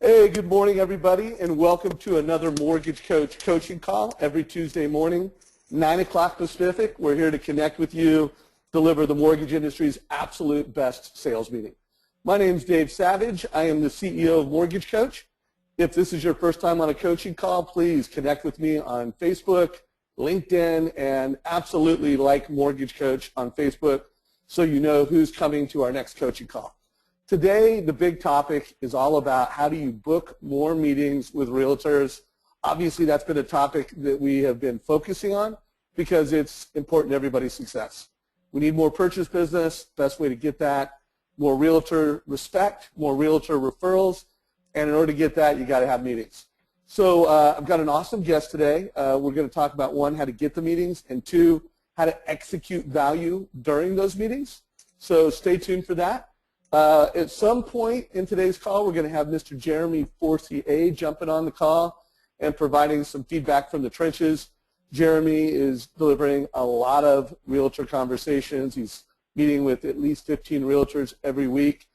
Hey, good morning, everybody, and welcome to another Mortgage Coach coaching call every Tuesday morning, 9 o'clock Pacific. We're here to connect with you, deliver the mortgage industry's absolute best sales meeting. My name is Dave Savage. I am the CEO of Mortgage Coach. If this is your first time on a coaching call, please connect with me on Facebook, LinkedIn, and absolutely like Mortgage Coach on Facebook so you know who's coming to our next coaching call. Today, the big topic is all about how do you book more meetings with realtors. Obviously, that's been a topic that we have been focusing on because it's important to everybody's success. We need more purchase business. Best way to get that, more realtor respect, more realtor referrals, and in order to get that, you got to have meetings. So I've got an awesome guest today. We're going to talk about, one, how to get the meetings, and two, how to execute value during those meetings. So stay tuned for that. At some point in today's call, we're going to have Mr. Jeremy Forcier jumping on the call and providing some feedback from the trenches. Jeremy is delivering a lot of realtor conversations. He's meeting with at least 15 realtors every week.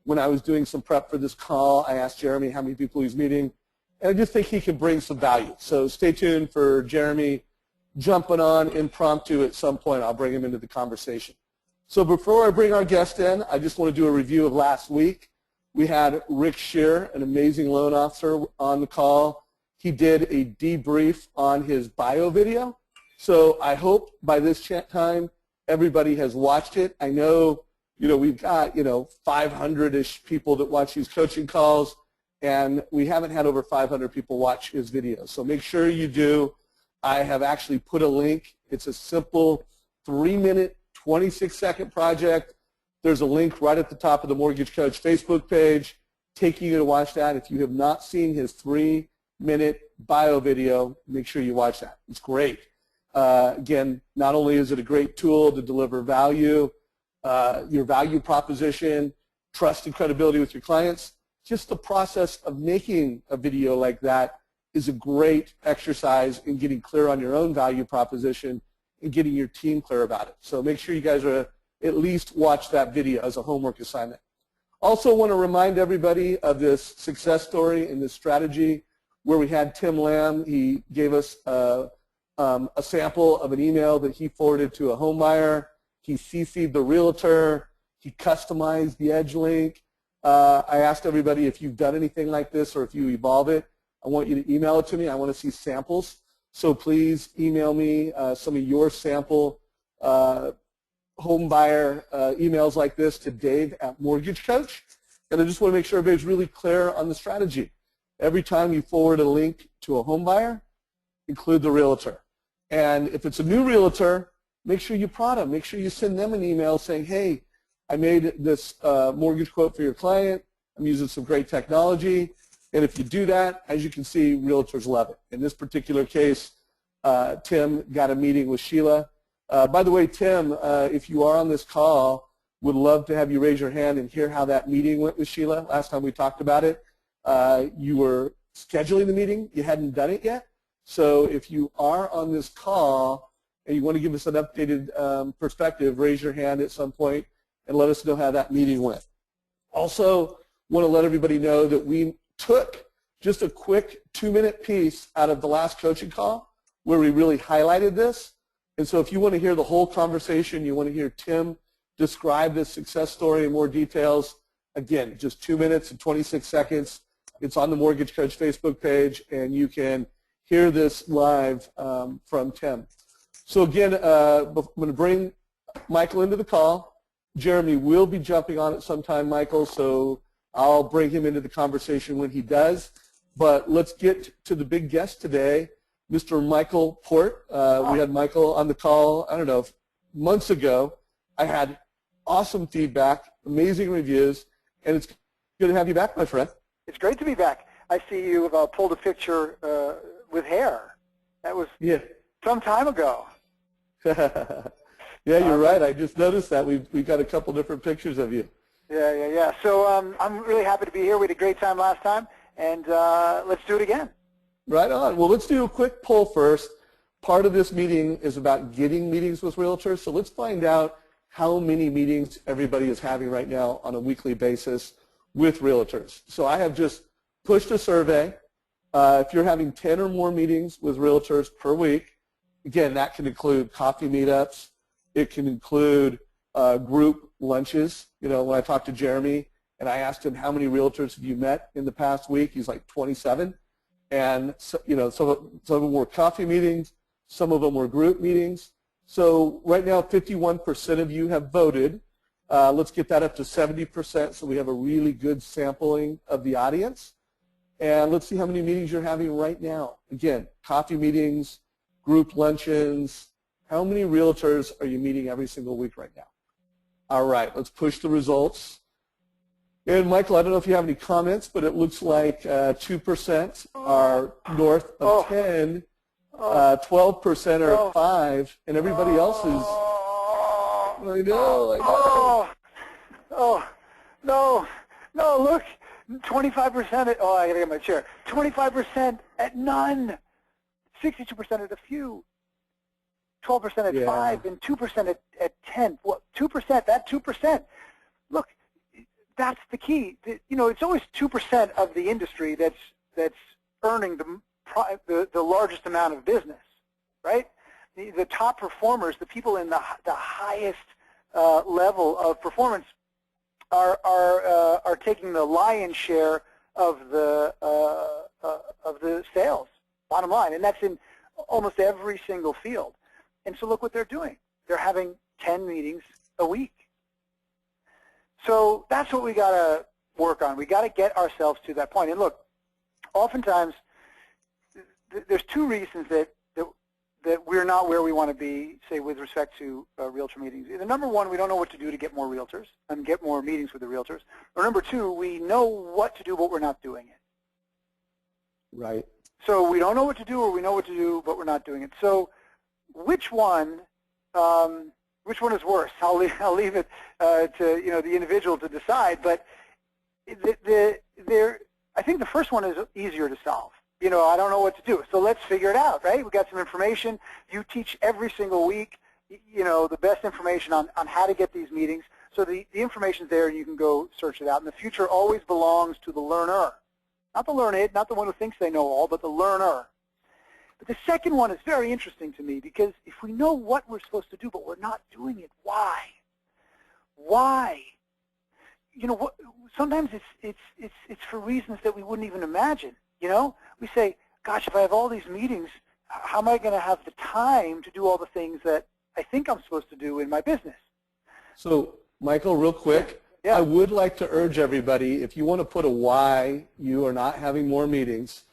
When I was doing some prep for this call, I asked Jeremy how many people he's meeting, and I just think he can bring some value. So stay tuned for Jeremy jumping on impromptu at some point. I'll bring him into the conversation. So before I bring our guest in, I just want to do a review of last week. We had Rick Shear, an amazing loan officer, on the call. He did a debrief on his bio video. So I hope by this time everybody has watched it. I know, we've got, 500-ish people that watch these coaching calls, and we haven't had over 500 people watch his video. So make sure you do. I have actually put a link. It's a simple 3-minute 26-second project. There's a link right at the top of the Mortgage Coach Facebook page taking you to watch that. If you have not seen his 3-minute bio video, make sure you watch that. It's great. Again, not only is it a great tool to deliver value, your value proposition, trust and credibility with your clients, just the process of making a video like that is a great exercise in getting clear on your own value proposition and getting your team clear about it. So make sure you guys are at least watch that video as a homework assignment. Also want to remind everybody of this success story and this strategy where we had Tim Lamb. He gave us a sample of an email that he forwarded to a home buyer. He CC'd the realtor. He customized the edge link. I asked everybody if you've done anything like this or if you evolve it, I want you to email it to me. I want to see samples. So please email me some of your sample home buyer emails like this to Dave at Mortgage Coach. And I just want to make sure everybody's really clear on the strategy. Every time you forward a link to a home buyer, include the realtor. And if it's a new realtor, make sure you prod them. Make sure you send them an email saying, hey, I made this mortgage quote for your client. I'm using some great technology. And if you do that, as you can see, realtors love it. In this particular case, Tim got a meeting with Sheila. By the way, Tim, if you are on this call, would love to have you raise your hand and hear how that meeting went with Sheila. Last time we talked about it, you were scheduling the meeting. You hadn't done it yet. So if you are on this call and you want to give us an updated perspective, raise your hand at some point and let us know how that meeting went. Also, want to let everybody know that we took just a quick 2-minute piece out of the last coaching call where we really highlighted this. And so if you want to hear the whole conversation, you want to hear Tim describe this success story in more details, again, just 2 minutes and 26 seconds. It's on the Mortgage Coach Facebook page, and you can hear this live from Tim. So again, I'm going to bring Michael into the call. Jeremy will be jumping on it sometime, Michael, so I'll bring him into the conversation when he does. But let's get to the big guest today, Mr. Michael Port. We had Michael on the call, I don't know, months ago. I had awesome feedback, amazing reviews, and it's good to have you back, my friend. It's great to be back. I see you pulled a picture with hair. That was some time ago. Yeah, you're right. I just noticed that. We've got a couple different pictures of you. Yeah. So I'm really happy to be here. We had a great time last time, and let's do it again. Right on. Well, let's do a quick poll first. Part of this meeting is about getting meetings with realtors, so let's find out how many meetings everybody is having right now on a weekly basis with realtors. So I have just pushed a survey. If you're having 10 or more meetings with realtors per week, again, that can include coffee meetups. It can include group lunches. You know, when I talked to Jeremy and I asked him how many realtors have you met in the past week, he's like 27. And so, you know, some of them were coffee meetings, some of them were group meetings. So right now, 51% of you have voted. Let's get that up to 70% so we have a really good sampling of the audience. And let's see how many meetings you're having right now. Again, coffee meetings, group luncheons. How many realtors are you meeting every single week right now? All right, let's push the results. And Michael, I don't know if you have any comments, but it looks like 2% are north of 10, 12% are at 5, and everybody else is, I know. No, look, 25% at, I gotta get my chair, 25% at none, 62% at a few, 12% at 5, and 2% at 10. Well, 2%, that 2%, look, that's the key. You know, it's always 2% of the industry that's earning the largest amount of business, right? The top performers, the people in the highest level of performance, are taking the lion's share of the sales, bottom line, and that's in almost every single field. And so look what they're doing. They're having 10 meetings a week. So that's what we got to work on. We got to get ourselves to that point. And look, oftentimes there's two reasons that we're not where we want to be, say, with respect to realtor meetings. Either number one, we don't know what to do to get more realtors and get more meetings with the realtors. Or number two, we know what to do, but we're not doing it. Right. So we don't know what to do, or we know what to do, but we're not doing it. So which one is worse? I'll leave it to the individual to decide. But I think the first one is easier to solve. You know, I don't know what to do, so let's figure it out, right? We've got some information. You teach every single week, you know, the best information on how to get these meetings. So the information's there, and you can go search it out. And the future always belongs to the learner. Not the learned, not the one who thinks they know all, but the learner. But the second one is very interesting to me, because if we know what we're supposed to do, but we're not doing it, why? Why? You know, sometimes it's for reasons that we wouldn't even imagine. You know, we say, gosh, if I have all these meetings, how am I going to have the time to do all the things that I think I'm supposed to do in my business? So, Michael, real quick, I would like to urge everybody, if you want to put a why you are not having more meetings,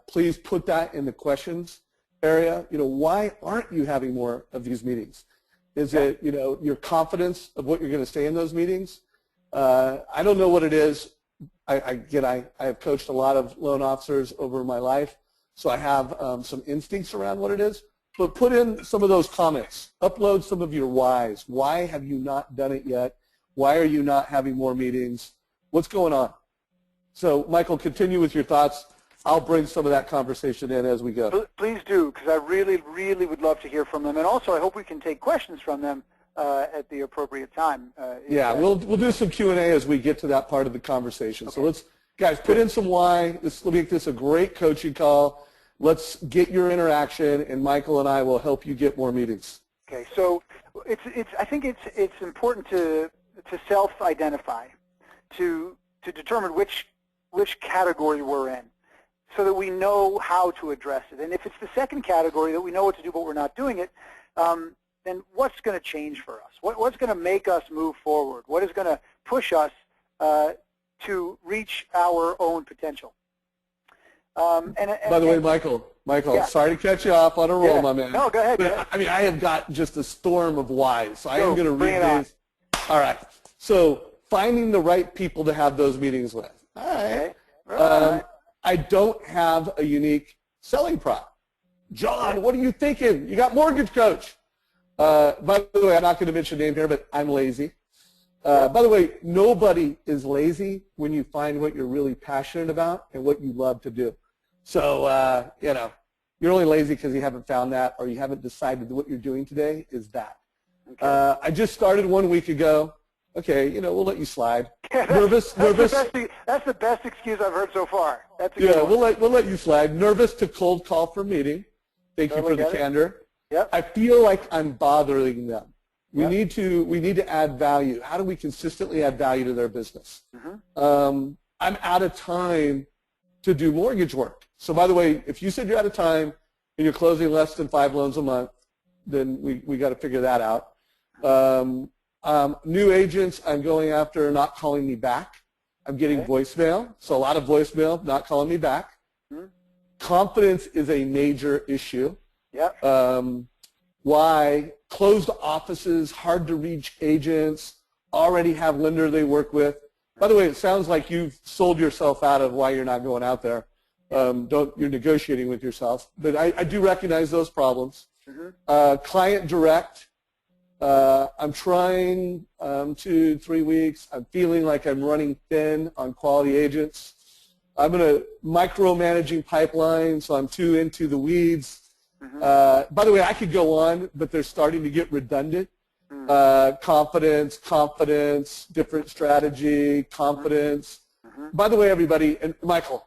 please put that in the questions area. You know, why aren't you having more of these meetings? Is it, you know, your confidence of what you're going to say in those meetings? I don't know what it is. I have coached a lot of loan officers over my life, so I have some instincts around what it is. But put in some of those comments. Upload some of your whys. Why have you not done it yet? Why are you not having more meetings? What's going on? So, Michael, continue with your thoughts. I'll bring some of that conversation in as we go. Please do, because I really, really would love to hear from them. And also, I hope we can take questions from them at the appropriate time. Yeah, we'll do some Q&A as we get to that part of the conversation. Okay. So let's, guys, put in some why. Let's make this a great coaching call. Let's get your interaction, and Michael and I will help you get more meetings. Okay, so I think it's important to self-identify, to determine which category we're in, so that we know how to address it. And if it's the second category, that we know what to do but we're not doing it, then what's going to change for us? What's going to make us move forward? What is going to push us to reach our own potential? By the way, Michael, yeah. Sorry to cut you off on a roll, my man. No, go ahead. But, I mean, I have got just a storm of whys, so I am going to read these. All right. So finding the right people to have those meetings with. All right. Okay. I don't have a unique selling prop. John, what are you thinking? You got Mortgage Coach. By the way, I'm not going to mention a name here, but I'm lazy. By the way, nobody is lazy when you find what you're really passionate about and what you love to do. So, you know, you're only lazy because you haven't found that, or you haven't decided that what you're doing today is that. Okay. I just started 1 week ago. Okay, we'll let you slide. Yeah, Nervous. That's the best excuse I've heard so far. That's a good one. we'll let you slide. Nervous to cold call for meeting. Thank you for the candor. Yep. I feel like I'm bothering them. We Yep. need to add value. How do we consistently add value to their business? Mm-hmm. I'm out of time to do mortgage work. So by the way, if you said you're out of time and you're closing less than 5 loans a month, then we got to figure that out. New agents, I'm going after not calling me back. I'm getting voicemail, so a lot of voicemail, not calling me back. Mm-hmm. Confidence is a major issue. Yep. Why? Closed offices, hard to reach agents, already have lender they work with. By the way, it sounds like you've sold yourself out of why you're not going out there. You're negotiating with yourself. But I do recognize those problems. Mm-hmm. Client direct. I'm trying 2-3 weeks. I'm feeling like I'm running thin on quality agents. I'm going to micromanaging pipeline, so I'm too into the weeds. Mm-hmm. By the way, I could go on, but they're starting to get redundant. Confidence, different strategy, confidence. Mm-hmm. By the way, everybody, and Michael,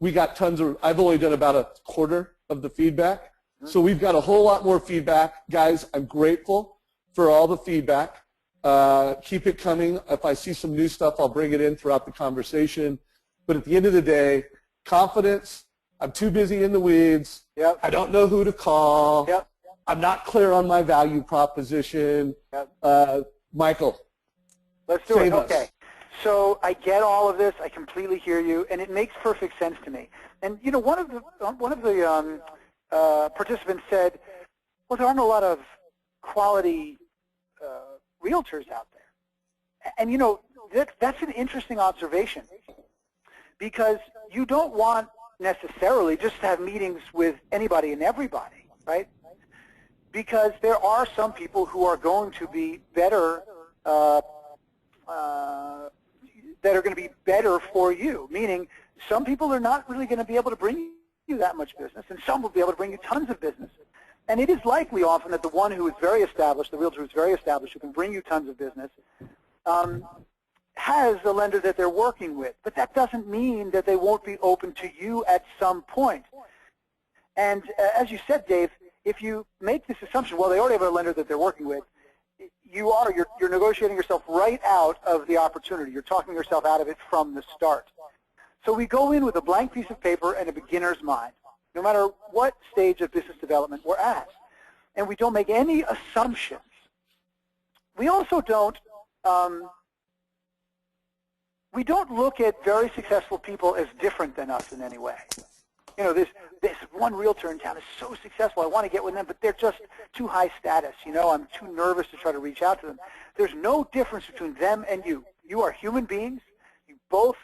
we got tons of, I've only done about a quarter of the feedback. Mm-hmm. So we've got a whole lot more feedback. Guys, I'm grateful for all the feedback. Keep it coming. If I see some new stuff, I'll bring it in throughout the conversation. But at the end of the day, confidence, I'm too busy in the weeds. Yep. I don't know who to call. Yep. I'm not clear on my value proposition. Yep. Michael. Let's do it. Okay. So I get all of this. I completely hear you, and it makes perfect sense to me. And one of the participants said, "Well, there aren't a lot of quality realtors out there." And that's an interesting observation, because you don't want necessarily just to have meetings with anybody and everybody, right? Because there are some people who are going to be better, that are going to be better for you, meaning some people are not really going to be able to bring you that much business, and some will be able to bring you tons of business. And it is likely often that the one who is very established, the realtor who is very established, who can bring you tons of business, has the lender that they're working with. But that doesn't mean that they won't be open to you at some point. And as you said, Dave, if you make this assumption, well, they already have a lender that they're working with, you're negotiating yourself right out of the opportunity. You're talking yourself out of it from the start. So we go in with a blank piece of paper and a beginner's mind, no matter what stage of business development we're at. And we don't make any assumptions. We also don't look at very successful people as different than us in any way. This one realtor in town is so successful, I want to get with them, but they're just too high status. I'm too nervous to try to reach out to them. There's no difference between them and you. You are human beings. You both,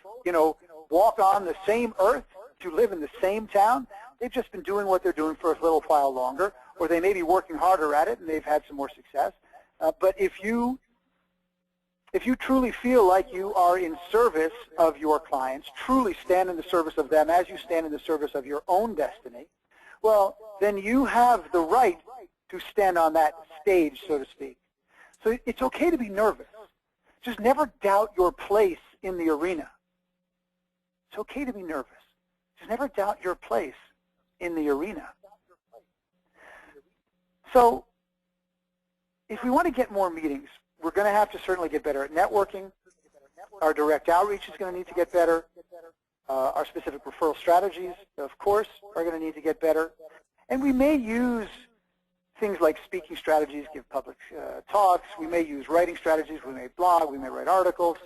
walk on the same earth. You live in the same town. They've just been doing what they're doing for a little while longer, or they may be working harder at it and they've had some more success. But if you truly feel like you are in service of your clients, truly stand in the service of them as you stand in the service of your own destiny, well, then you have the right to stand on that stage, so to speak. So it's okay to be nervous. Just never doubt your place in the arena. It's okay to be nervous. Just never doubt your place in the arena. So if we want to get more meetings, we're going to have to certainly get better at networking. Our direct outreach is going to need to get better. Our specific referral strategies, of course, are going to need to get better. And we may use things like speaking strategies, give public talks. We may use writing strategies. We may blog. We may write articles.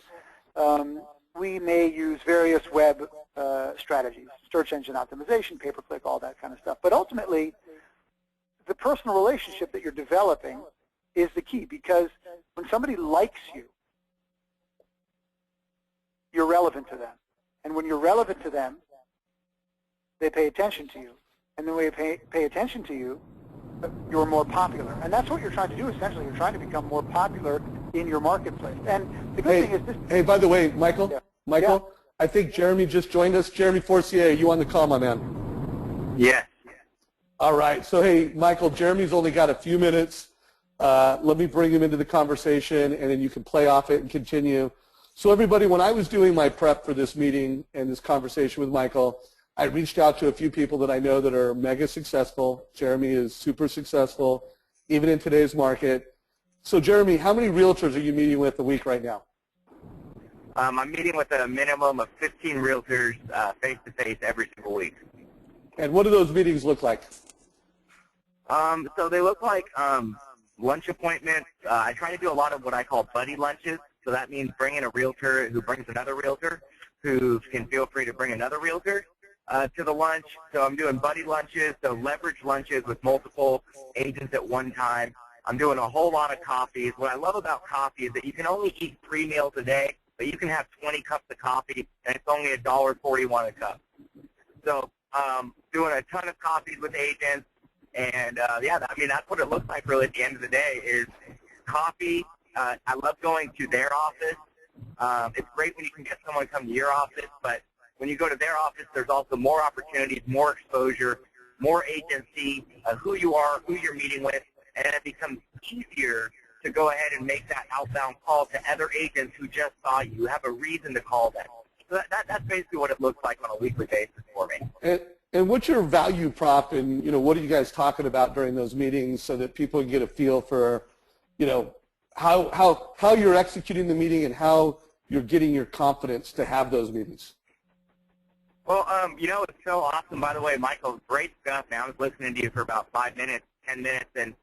We may use various web strategies, search engine optimization, pay-per-click, all that kind of stuff. But ultimately, the personal relationship that you're developing is the key, because when somebody likes you, you're relevant to them. And when you're relevant to them, they pay attention to you. And then when they pay attention to you, you're more popular. And that's what you're trying to do, essentially. You're trying to become more popular in your marketplace. And the good thing is this. Hey, by the way, Michael, Yeah. I think Jeremy just joined us. Jeremy Forcier, you on the call, my man? Yes. All right. So, hey, Michael, Jeremy's only got a few minutes. Let me bring him into the conversation, and then you can play off it and continue. So everybody, when I was doing my prep for this meeting and this conversation with Michael, I reached out to a few people that I know that are mega successful. Jeremy is super successful, even in today's market. So Jeremy, how many realtors are you meeting with a week right now? I'm meeting with a minimum of 15 realtors face-to-face every single week. And what do those meetings look like? So they look like lunch appointments. I try to do a lot of what I call buddy lunches. So that means bringing a realtor who brings another realtor who can feel free to bring another realtor to the lunch. So I'm doing buddy lunches, so leverage lunches with multiple agents at one time. I'm doing a whole lot of coffees. What I love about coffee is that you can only eat 3 meals a day, but you can have 20 cups of coffee, and it's only $1.41 a cup. So doing a ton of coffees with agents, and yeah, I mean, that's what it looks like really at the end of the day is coffee. I love going to their office. It's great when you can get someone to come to your office, but when you go to their office, there's also more opportunities, more exposure, more agency, who you are, who you're meeting with, and it becomes easier to go ahead and make that outbound call to other agents who just saw you. You have a reason to call them. So that's basically what it looks like on a weekly basis for me. And what's your value prop, and what are you guys talking about during those meetings so that people can get a feel for, how you're executing the meeting and how you're getting your confidence to have those meetings? Well, it's so awesome. By the way, Michael, great stuff, man. I was listening to you for about 5 minutes, 10 minutes, and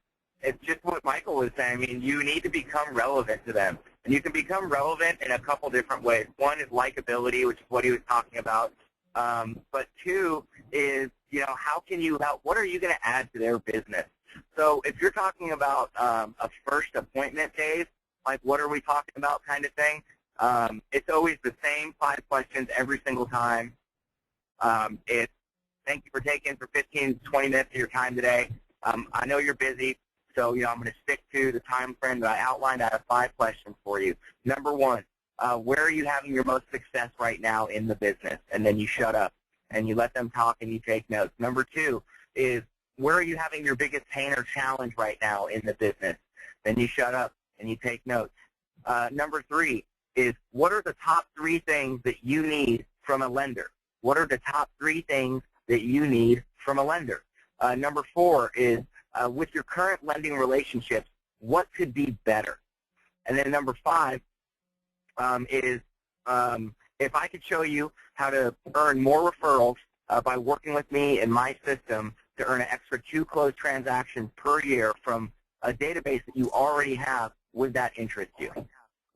it's just what Michael was saying. I mean, you need to become relevant to them. And you can become relevant in a couple different ways. One is likability, which is what he was talking about. But two is, how can you help? What are you going to add to their business? So if you're talking about a first appointment, Dave, like what are we talking about kind of thing, it's always the same 5 questions every single time. It's thank you for taking for 15, 20 minutes of your time today. I know you're busy, so I'm going to stick to the time frame that I outlined. I have 5 questions for you. Number 1, where are you having your most success right now in the business? And then you shut up and you let them talk and you take notes. Number 2 is where are you having your biggest pain or challenge right now in the business? Then you shut up and you take notes. Number 3 is what are the top 3 things that you need from a lender? What are the top 3 things that you need from a lender? Number 4 is with your current lending relationships, what could be better? And then number 5 is if I could show you how to earn more referrals by working with me in my system to earn an extra 2 closed transactions per year from a database that you already have, would that interest you?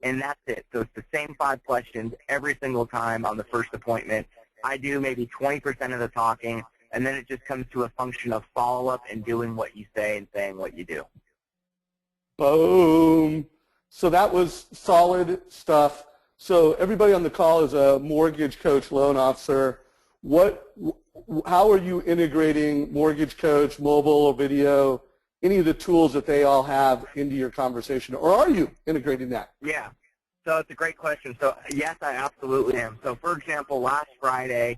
And that's it. So it's the same 5 questions every single time on the first appointment. I do maybe 20% of the talking, and then it just comes to a function of follow-up and doing what you say and saying what you do. Boom. So that was solid stuff. So everybody on the call is a mortgage coach, loan officer. How are you integrating Mortgage Coach, mobile or video, any of the tools that they all have into your conversation, or are you integrating that? Yeah. So it's a great question. So yes, I absolutely am. So for example, last Friday,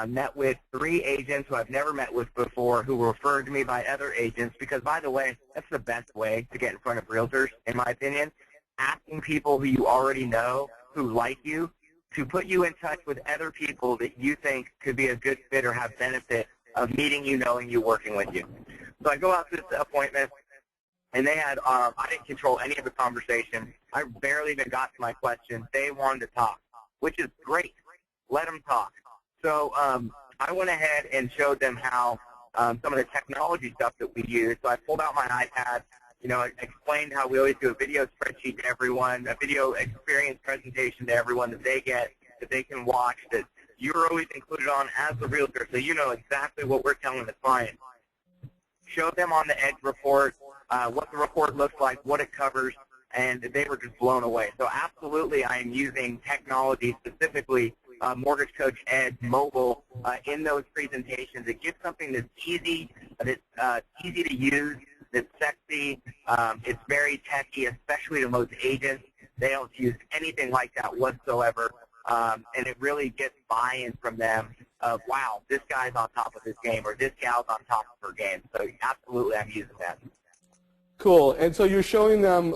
met with 3 agents who I've never met with before who were referred to me by other agents because, by the way, that's the best way to get in front of realtors, in my opinion, asking people who you already know, who like you, to put you in touch with other people that you think could be a good fit or have benefit of meeting you, knowing you, working with you. So I go out to this appointment, and they had, I didn't control any of the conversation. I barely even got to my questions. They wanted to talk, which is great. Let them talk. So I went ahead and showed them how some of the technology stuff that we use. So I pulled out my iPad, explained how we always do a video spreadsheet to everyone, a video experience presentation to everyone that they get, that they can watch, that you're always included on as a realtor, so you know exactly what we're telling the client. Showed them on the Edge report, what the report looks like, what it covers, and they were just blown away. So absolutely I am using technology, specifically Mortgage Coach Edge mobile, in those presentations. It gives something that's easy to use, that's sexy. It's very techy, especially to most agents. They don't use anything like that whatsoever, and it really gets buy-in from them of, wow, this guy's on top of his game, or this gal's on top of her game. So absolutely I'm using that. Cool. And so you're showing them,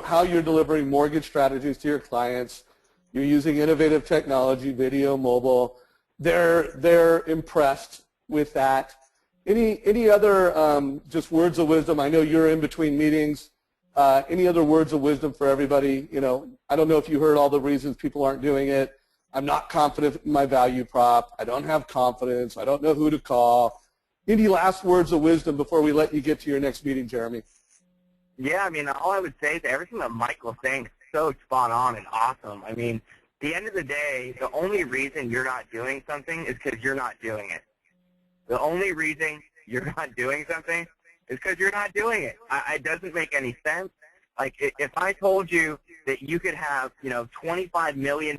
how you're delivering mortgage strategies to your clients. You're using innovative technology, video, mobile. They're impressed with that. Any other just words of wisdom? I know you're in between meetings. Any other words of wisdom for everybody? I don't know if you heard all the reasons people aren't doing it. I'm not confident in my value prop. I don't have confidence. I don't know who to call. Any last words of wisdom before we let you get to your next meeting, Jeremy? Yeah, I mean, all I would say is everything that Michael's saying is so spot on and awesome. I mean, at the end of the day, the only reason you're not doing something is because you're not doing it. The only reason you're not doing something is because you're not doing it. It doesn't make any sense. Like, if I told you that you could have, $25 million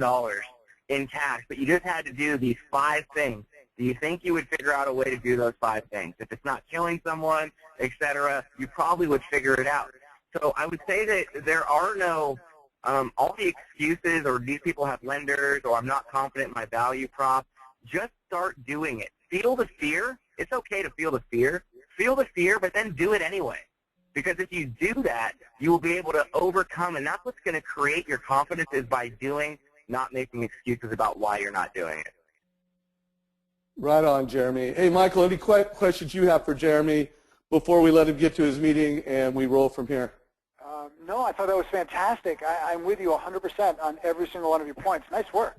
in cash, but you just had to do these 5 things, do you think you would figure out a way to do those 5 things? If it's not killing someone, etc., you probably would figure it out. So I would say that there are no, all the excuses or these people have lenders or I'm not confident in my value prop. Just start doing it. Feel the fear. It's okay to feel the fear. Feel the fear, but then do it anyway. Because if you do that, you will be able to overcome, and that's what's going to create your confidence is by doing, not making excuses about why you're not doing it. Right on, Jeremy. Hey, Michael, any questions you have for Jeremy before we let him get to his meeting and we roll from here? No, I thought that was fantastic. I'm with you 100% on every single one of your points. Nice work.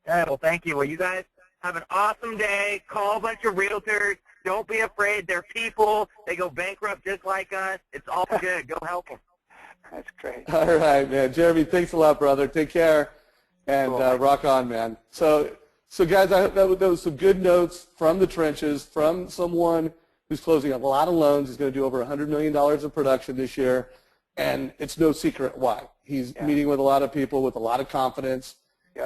Yeah, well, thank you. Well, you guys have an awesome day. Call a bunch of realtors. Don't be afraid. They're people. They go bankrupt just like us. It's all good. Go help them. That's great. All right, man. Jeremy, thanks a lot, brother. Take care, and Cool. Rock on, man. So guys, I hope that was some good notes from the trenches, from someone who's closing a lot of loans. He's going to do over $100 million of production this year, and it's no secret why. He's meeting with a lot of people with a lot of confidence.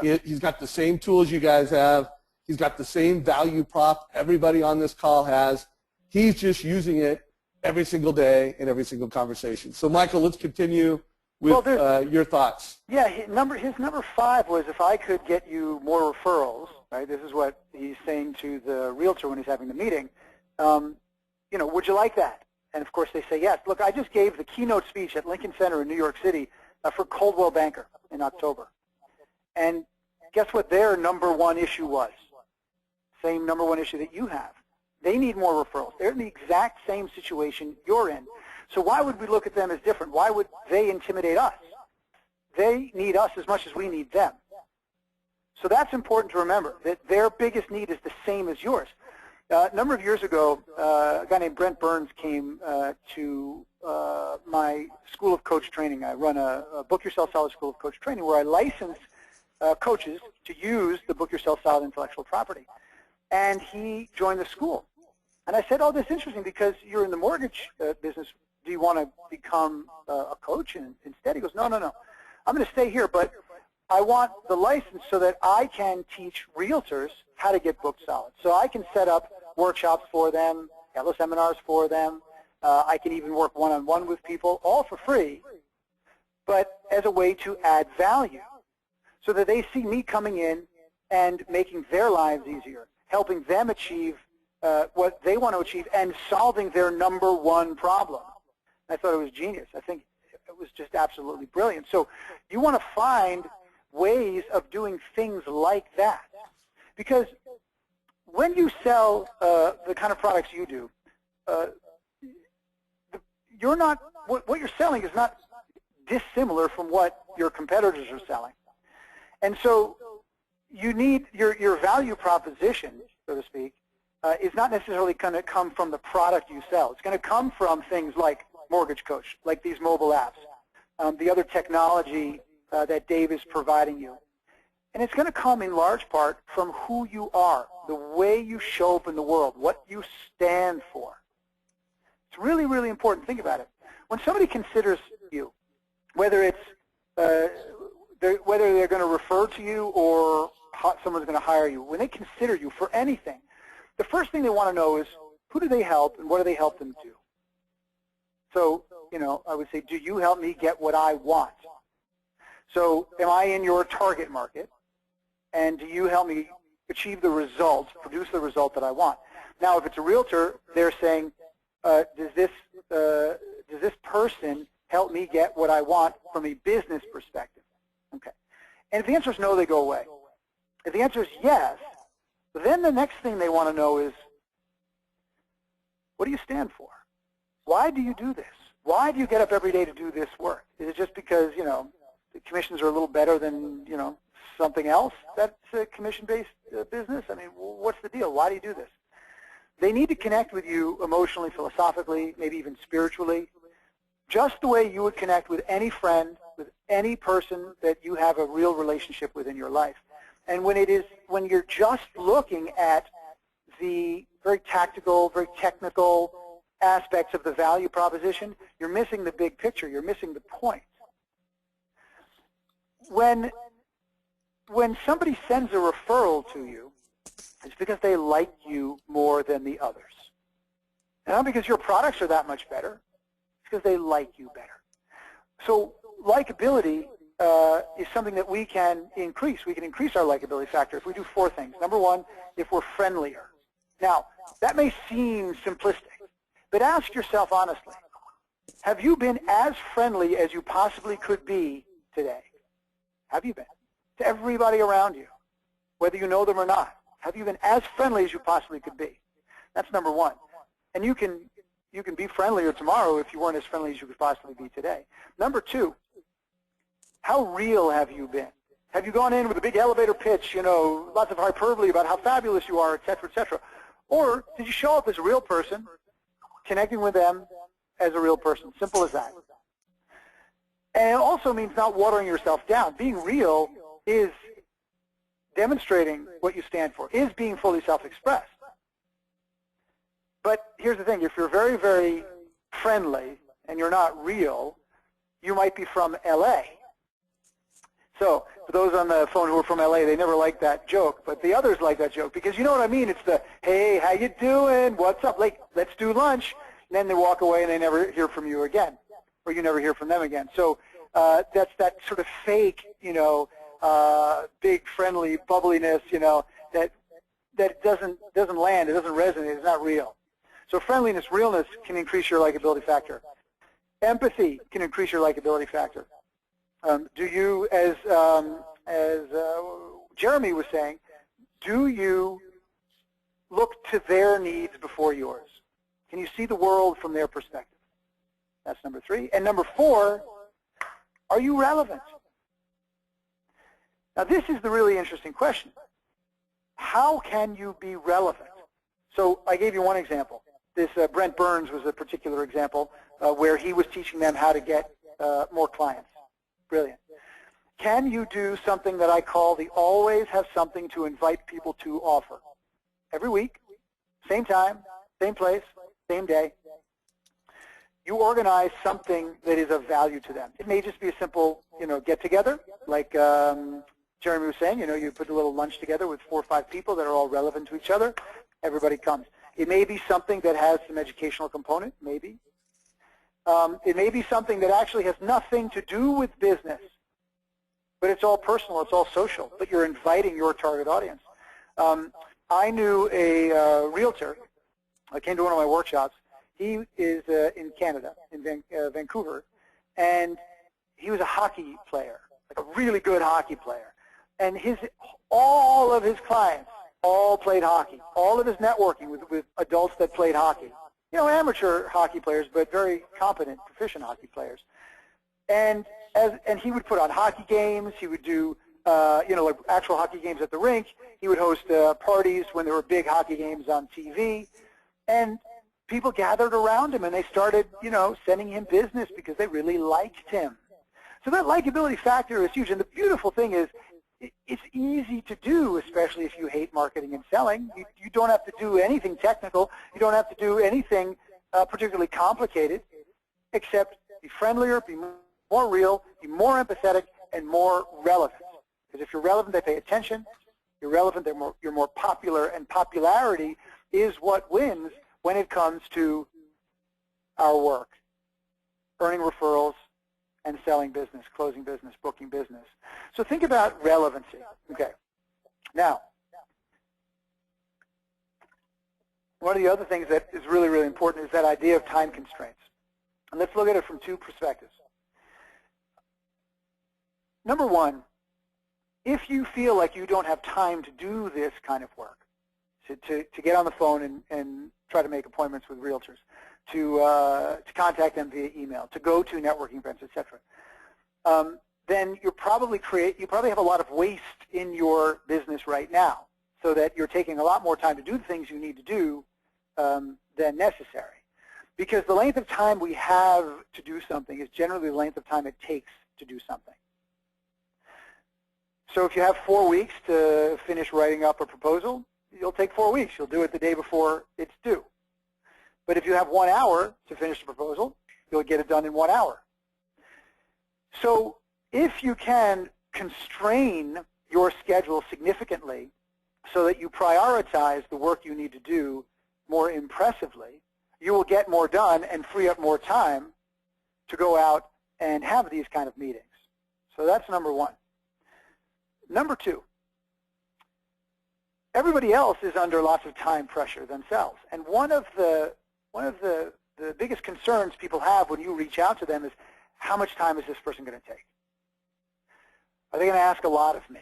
Yeah. He's got the same tools you guys have. He's got the same value prop everybody on this call has. He's just using it every single day in every single conversation. So, Michael, let's continue with your thoughts. Yeah, his number 5 was if I could get you more referrals, right? This is what he's saying to the realtor when he's having the meeting. Would you like that? And, of course, they say yes. Look, I just gave the keynote speech at Lincoln Center in New York City for Coldwell Banker in October. And guess what their number 1 issue was? Same number 1 issue that you have. They need more referrals. They're in the exact same situation you're in. So why would we look at them as different? Why would they intimidate us? They need us as much as we need them. So that's important to remember, that their biggest need is the same as yours. A number of years ago, a guy named Brent Burns came to my School of Coach Training. I run a Book Yourself Solid School of Coach Training where I license coaches to use the Book Yourself Solid intellectual property. And he joined the school. And I said, oh, this is interesting because you're in the mortgage business. Do you want to become a coach? And instead he goes, no. I'm going to stay here, but I want the license so that I can teach realtors how to get booked solid. So I can set up workshops for them, have seminars for them. I can even work one-on-one with people, all for free, but as a way to add value so that they see me coming in and making their lives easier, helping them achieve what they want to achieve and solving their number 1 problem. I thought it was genius. I think it was just absolutely brilliant. So you want to find ways of doing things like that. Because when you sell the kind of products you do, you're not, what you're selling is not dissimilar from what your competitors are selling. And so you need your value proposition, so to speak, is not necessarily going to come from the product you sell. It's going to come from things like Mortgage Coach, like these mobile apps, the other technology that Dave is providing you. And it's going to come in large part from who you are, the way you show up in the world, what you stand for. It's really, really important. Think about it. When somebody considers you, whether it's whether they're going to refer to you or someone's going to hire you, when they consider you for anything, the first thing they want to know is who do they help and what do they help them do? So, I would say, do you help me get what I want? So am I in your target market? And do you help me achieve the result, produce the result that I want? Now, if it's a realtor, they're saying, does this Does this person help me get what I want from a business perspective? Okay. And if the answer is no, they go away. If the answer is yes, then the next thing they want to know is, what do you stand for? Why do you do this? Why do you get up every day to do this work? Is it just because, the commissions are a little better than, something else that's a commission-based business? I mean, what's the deal? Why do you do this? They need to connect with you emotionally, philosophically, maybe even spiritually, just the way you would connect with any friend, with any person that you have a real relationship with in your life. And when you're just looking at the very tactical, very technical aspects of the value proposition, you're missing the big picture. You're missing the point. When somebody sends a referral to you, it's because they like you more than the others. And not because your products are that much better. It's because they like you better. So likability is something that we can increase. We can increase our likability factor if we do 4 things. Number 1, if we're friendlier. Now, that may seem simplistic, but ask yourself honestly, have you been as friendly as you possibly could be today? Have you been? To everybody around you, whether you know them or not. Have you been as friendly as you possibly could be? That's number 1. And you can be friendlier tomorrow if you weren't as friendly as you could possibly be today. Number 2, how real have you been? Have you gone in with a big elevator pitch, lots of hyperbole about how fabulous you are, et cetera, et cetera? Or did you show up as a real person, connecting with them as a real person? Simple as that. And it also means not watering yourself down. Being real is demonstrating what you stand for, is being fully self-expressed. But here's the thing. If you're very, very friendly and you're not real, you might be from LA. So for those on the phone who are from LA, they never like that joke, but the others like that joke because you know what I mean? It's the, hey, how you doing? What's up? Like, let's do lunch. And then they walk away and they never hear from you again, or you never hear from them again. So that's that sort of fake, big friendly bubbliness, that doesn't land, it doesn't resonate, it's not real. So friendliness, realness can increase your likability factor. Empathy can increase your likability factor. Do you, as Jeremy was saying, do you look to their needs before yours? Can you see the world from their perspective? That's number 3. And number 4, are you relevant? Now this is the really interesting question. How can you be relevant? So I gave you one example. This Brent Burns was a particular example where he was teaching them how to get more clients. Brilliant. Can you do something that I call the always have something to invite people to offer? Every week, same time, same place, same day. You organize something that is of value to them. It may just be a simple, get-together, like Jeremy was saying. You put a little lunch together with 4 or 5 people that are all relevant to each other. Everybody comes. It may be something that has some educational component, maybe. It may be something that actually has nothing to do with business, but it's all personal, it's all social, but you're inviting your target audience. I knew a realtor. I came to one of my workshops. He is in Canada, in Vancouver, and he was a hockey player, like a really good hockey player. And all of his clients all played hockey. All of his networking with adults that played hockey. Amateur hockey players, but very competent, proficient hockey players. And he would put on hockey games. He would do, like actual hockey games at the rink. He would host parties when there were big hockey games on TV. And people gathered around him, and they started, sending him business because they really liked him. So that likability factor is huge. And the beautiful thing is, it's easy to do, especially if you hate marketing and selling. You don't have to do anything technical. You don't have to do anything particularly complicated, except be friendlier, be more real, be more empathetic, and more relevant. Because if you're relevant, they pay attention. You're relevant, you're more popular, and popularity is what wins when it comes to our work, earning referrals, and selling business, closing business, booking business. So think about relevancy. Okay. Now, one of the other things that is really, really important is that idea of time constraints. And let's look at it from two perspectives. Number one, if you feel like you don't have time to do this kind of work, to get on the phone and try to make appointments with realtors, to contact them via email, to go to networking events, etc., then you probably have a lot of waste in your business right now, so that you're taking a lot more time to do the things you need to do than necessary. Because the length of time we have to do something is generally the length of time it takes to do something. So if you have 4 weeks to finish writing up a proposal, you'll take 4 weeks. You'll do it the day before it's due. But if you have 1 hour to finish the proposal, you'll get it done in 1 hour. So if you can constrain your schedule significantly so that you prioritize the work you need to do more impressively, you will get more done and free up more time to go out and have these kind of meetings. So that's number one. Number two, everybody else is under lots of time pressure themselves. And one of the biggest concerns people have when you reach out to them is, how much time is this person going to take? Are they going to ask a lot of me?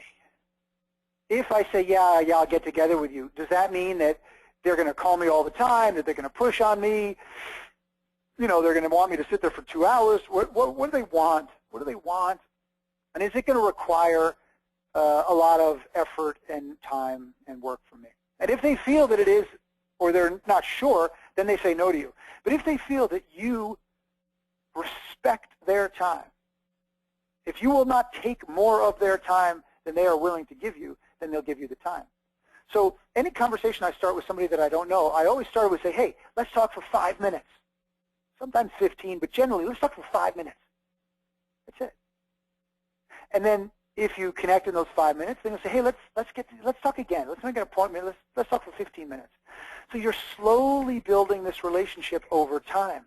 If I say, yeah, I'll get together with you, does that mean that they're going to call me all the time, that they're going to push on me? You know, they're going to want me to sit there for 2 hours? What do they want? What do they want? And is it going to require a lot of effort and time and work from me? And if they feel that it is, or they're not sure, then they say no to you. But if they feel that you respect their time, if you will not take more of their time than they are willing to give you, then they'll give you the time. So any conversation I start with somebody that I don't know, I always start with, say, hey, let's talk for 5 minutes. Sometimes 15, but generally, let's talk for 5 minutes. That's it. And then if you connect in those 5 minutes, then you'll say, hey, let's talk again. Let's make an appointment. Let's talk for 15 minutes. So you're slowly building this relationship over time.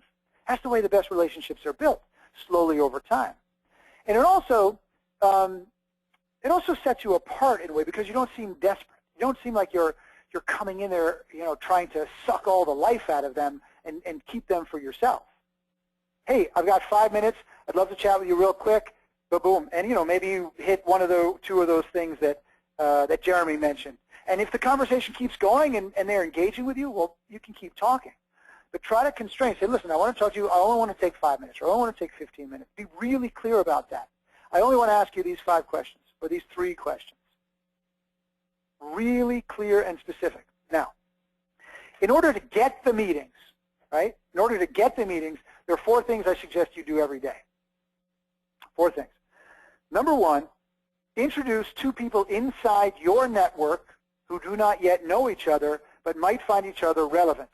That's the way the best relationships are built, slowly over time. And it also sets you apart in a way, because you don't seem desperate. You don't seem like you're coming in there, you know, trying to suck all the life out of them and keep them for yourself. Hey, I've got 5 minutes. I'd love to chat with you real quick. But boom, and you know, maybe you hit one of the two of those things that that Jeremy mentioned. And if the conversation keeps going and they're engaging with you, well, you can keep talking. But try to constrain. Say, listen, I want to talk to you. I only want to take 5 minutes, or I only want to take 15 minutes. Be really clear about that. I only want to ask you these 5 questions, or these 3 questions. Really clear and specific. Now, in order to get the meetings, right? In order to get the meetings, there are 4 things I suggest you do every day. 4 things. Number 1, introduce 2 people inside your network who do not yet know each other but might find each other relevant.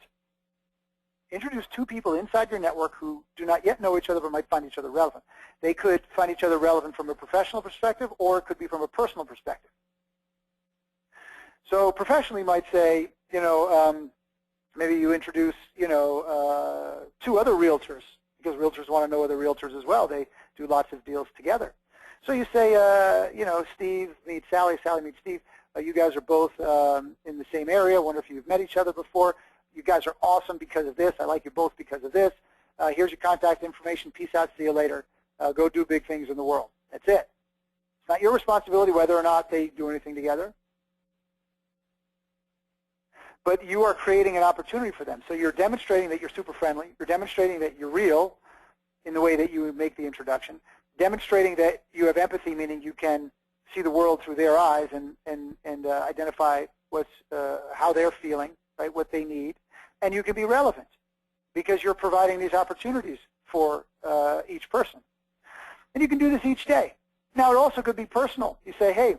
Introduce 2 people inside your network who do not yet know each other but might find each other relevant. They could find each other relevant from a professional perspective, or it could be from a personal perspective. So professionally, you might say, you know, maybe you introduce, you know, 2 other realtors, because realtors want to know other realtors as well. They do lots of deals together. So you say, you know, Steve meets Sally, Sally meets Steve. You guys are both in the same area. I wonder if you've met each other before. You guys are awesome because of this. I like you both because of this. Here's your contact information. Peace out. See you later. Go do big things in the world. That's it. It's not your responsibility whether or not they do anything together. But you are creating an opportunity for them. So you're demonstrating that you're super friendly. You're demonstrating that you're real in the way that you make the introduction. Demonstrating that you have empathy, meaning you can see the world through their eyes and identify what's how they're feeling, right? What they need, and you can be relevant because you're providing these opportunities for each person. And you can do this each day. Now, it also could be personal. You say, hey,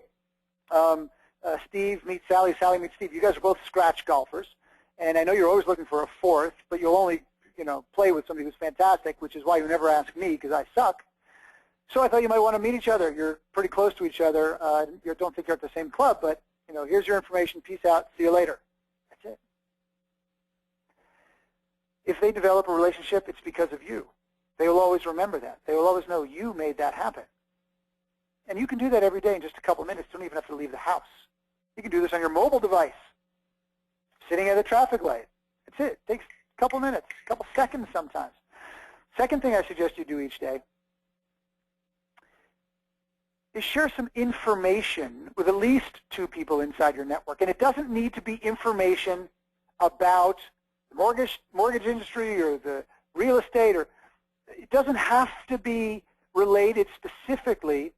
Steve meets Sally, Sally meets Steve. You guys are both scratch golfers, and I know you're always looking for a 4th, but you'll only, you know, play with somebody who's fantastic, which is why you never ask me because I suck. So I thought you might want to meet each other. You're pretty close to each other. You don't think you're at the same club, but you know, here's your information. Peace out. See you later. That's it. If they develop a relationship, it's because of you. They will always remember that. They will always know you made that happen. And you can do that every day in just a couple of minutes. You don't even have to leave the house. You can do this on your mobile device, sitting at a traffic light. That's it. It takes a couple minutes, a couple seconds sometimes. Second thing I suggest you do each day is share some information with at least 2 people inside your network. And it doesn't need to be information about the mortgage industry or the real estate, or it doesn't have to be related specifically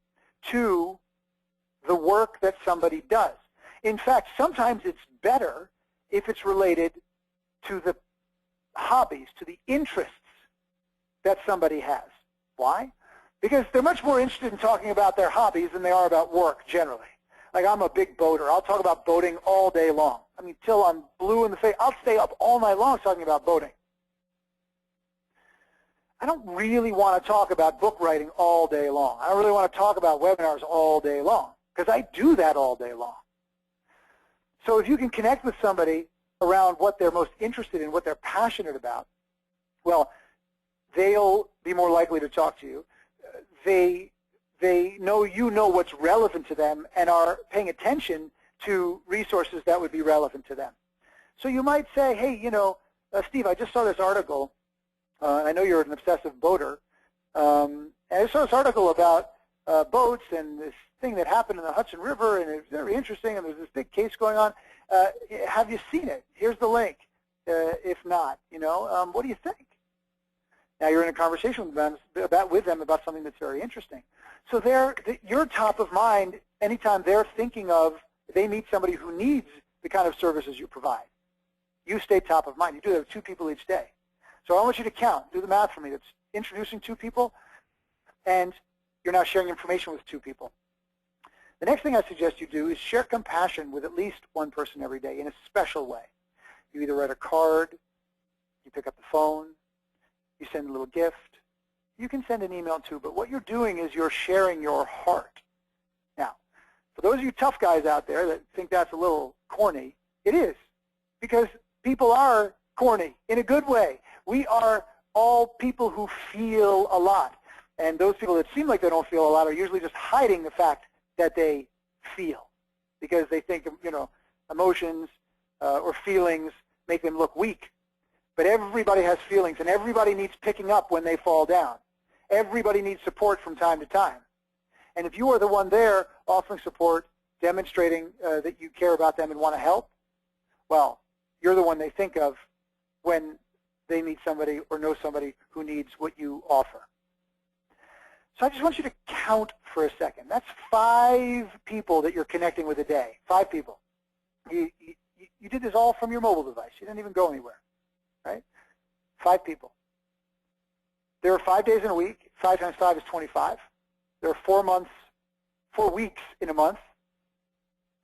to the work that somebody does. In fact, sometimes it's better if it's related to the hobbies, to the interests that somebody has. Why? Because they're much more interested in talking about their hobbies than they are about work generally. Like, I'm a big boater. I'll talk about boating all day long. I mean, till I'm blue in the face. I'll stay up all night long talking about boating. I don't really want to talk about book writing all day long. I don't really want to talk about webinars all day long, because I do that all day long. So if you can connect with somebody around what they're most interested in, what they're passionate about, well, they'll be more likely to talk to you. They know you know what's relevant to them and are paying attention to resources that would be relevant to them. So you might say, hey, you know, Steve, I just saw this article. I know you're an obsessive boater. And I saw this article about boats and this thing that happened in the Hudson River, and it's very interesting, and there's this big case going on. Have you seen it? Here's the link. If not, you know, what do you think? Now you're in a conversation with them about something that's very interesting. So you're top of mind anytime they're thinking of, they meet somebody who needs the kind of services you provide. You stay top of mind. You do that with 2 people each day. So I want you to count. Do the math for me. That's introducing 2 people, and you're now sharing information with 2 people. The next thing I suggest you do is share compassion with at least 1 person every day in a special way. You either write a card, you pick up the phone, you send a little gift. You can send an email too, but what you're doing is you're sharing your heart. Now, for those of you tough guys out there that think that's a little corny, it is, because people are corny in a good way. We are all people who feel a lot, and those people that seem like they don't feel a lot are usually just hiding the fact that they feel, because they think, you know, emotions or feelings make them look weak. But everybody has feelings, and everybody needs picking up when they fall down. Everybody needs support from time to time. And if you are the one there offering support, demonstrating that you care about them and want to help, well, you're the one they think of when they meet somebody or know somebody who needs what you offer. So I just want you to count for a second. That's 5 people that you're connecting with a day. 5 people. You did this all from your mobile device. You didn't even go anywhere. Right? 5 people. There are 5 days in a week. 5 times 5 is 25. There are 4 weeks in a month.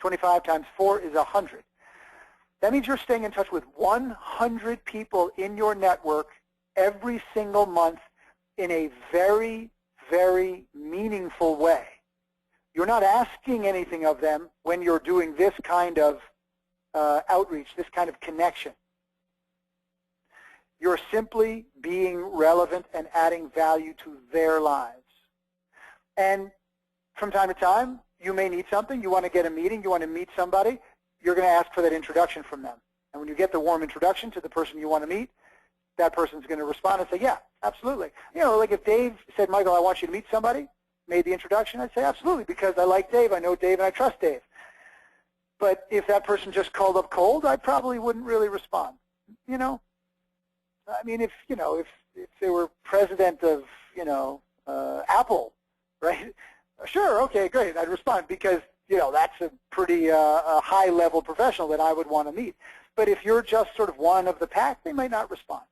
25 times 4 is 100. That means you're staying in touch with 100 people in your network every single month in a very, very meaningful way. You're not asking anything of them when you're doing this kind of outreach, this kind of connection. You're simply being relevant and adding value to their lives. And from time to time, you may need something. You want to get a meeting. You want to meet somebody. You're going to ask for that introduction from them. And when you get the warm introduction to the person you want to meet, that person's going to respond and say, yeah, absolutely. You know, like if Dave said, Michael, I want you to meet somebody, made the introduction, I'd say, absolutely, because I like Dave, I know Dave, and I trust Dave. But if that person just called up cold, I probably wouldn't really respond, you know? I mean, if they were president of, Apple, right? Sure, okay, great, I'd respond because, that's a pretty high-level professional that I would want to meet. But if you're just sort of one of the pack, they might not respond.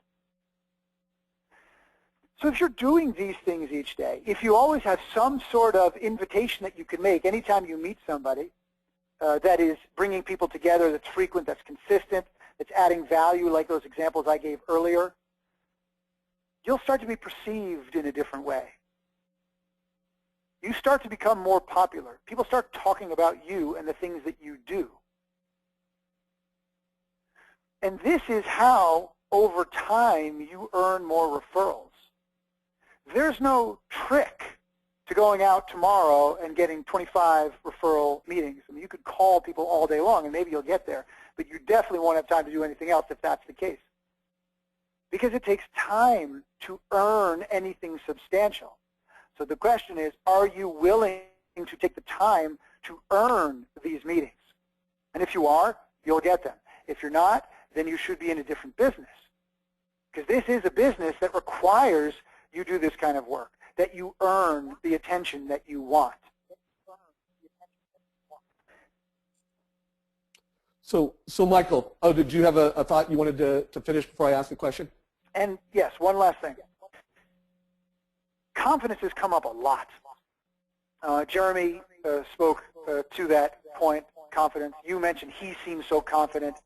So if you're doing these things each day, if you always have some sort of invitation that you can make anytime you meet somebody that is bringing people together, that's frequent, that's consistent, it's adding value like those examples I gave earlier, you'll start to be perceived in a different way. You start to become more popular. People start talking about you and the things that you do. And this is how, over time, you earn more referrals. There's no trick to going out tomorrow and getting 25 referral meetings. I mean, you could call people all day long, and maybe you'll get there, but you definitely won't have time to do anything else if that's the case. because it takes time to earn anything substantial. So the question is, are you willing to take the time to earn these meetings? And if you are, you'll get them. If you're not, then you should be in a different business. Because this is a business that requires you do this kind of work, that you earn the attention that you want. So Michael, did you have a thought you wanted to finish before I ask the question? And yes, one last thing. Confidence has come up a lot. Jeremy spoke to that point, confidence. You mentioned he seems so confident.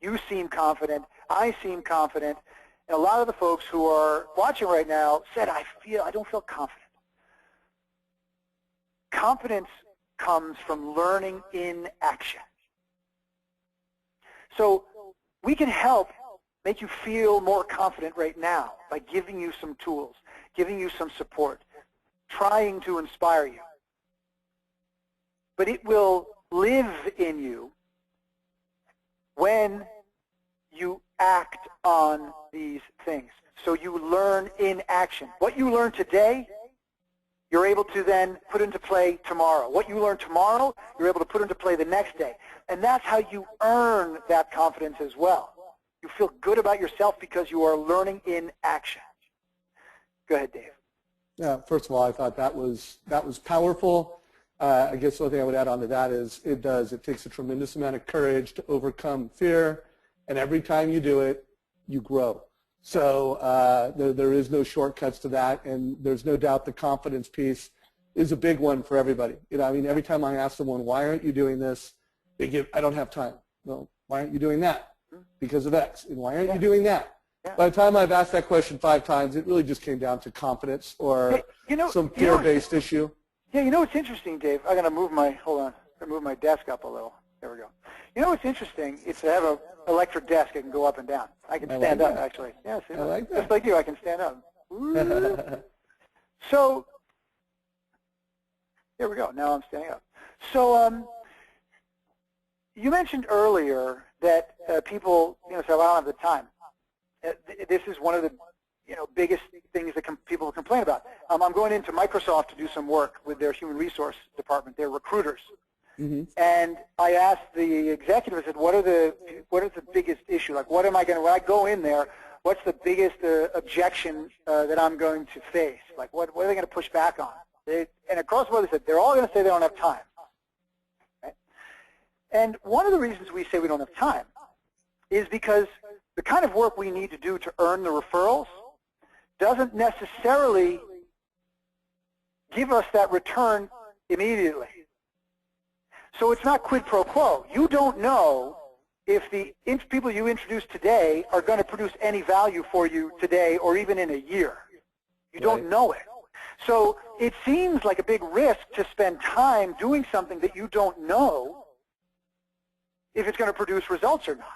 You seem confident. I seem confident. And a lot of the folks who are watching right now said, I don't feel confident. Confidence comes from learning in action. So we can help make you feel more confident right now by giving you some tools, giving you some support, trying to inspire you. But it will live in you when you act on these things. So you learn in action. What you learn today, you're able to then put into play tomorrow. What you learn tomorrow, you're able to put into play the next day. And that's how you earn that confidence as well. You feel good about yourself because you are learning in action. Go ahead, Dave. Yeah, first of all, I thought that was powerful. I guess the only thing I would add on to that is it takes a tremendous amount of courage to overcome fear, and every time you do it, you grow. So there is no shortcuts to that, and there's no doubt the confidence piece is a big one for everybody. You know, I mean, every time I ask someone, why aren't you doing this? They give, I don't have time. No, why aren't you doing that? Because of X. And why aren't you doing that? Yeah. By the time I've asked that question 5 times, it really just came down to confidence or some fear-based issue. Yeah, you know what's interesting, Dave? I'm going to move my, hold on, move my desk up a little. There we go. You know what's interesting? It's to have an electric desk. I can go up and down. I can stand up, actually. Yeah, see, I like that. just like you, I can stand up. So, there we go. Now I'm standing up. So, you mentioned earlier that people, say, well, I don't have the time. This is one of the, biggest things that people complain about. I'm going into Microsoft to do some work with their human resource department, their recruiters. Mm-hmm. And I asked the executive, I said, what is the biggest issue? Like, what am I going to, when I go in there, what's the biggest objection that I'm going to face? Like, what are they going to push back on? And across the board, they said, they're all going to say they don't have time. Right? And one of the reasons we say we don't have time is because the kind of work we need to do to earn the referrals doesn't necessarily give us that return immediately. So it's not quid pro quo. You don't know if the people you introduce today are going to produce any value for you today or even in a year. You don't know it. So it seems like a big risk to spend time doing something that you don't know if it's going to produce results or not.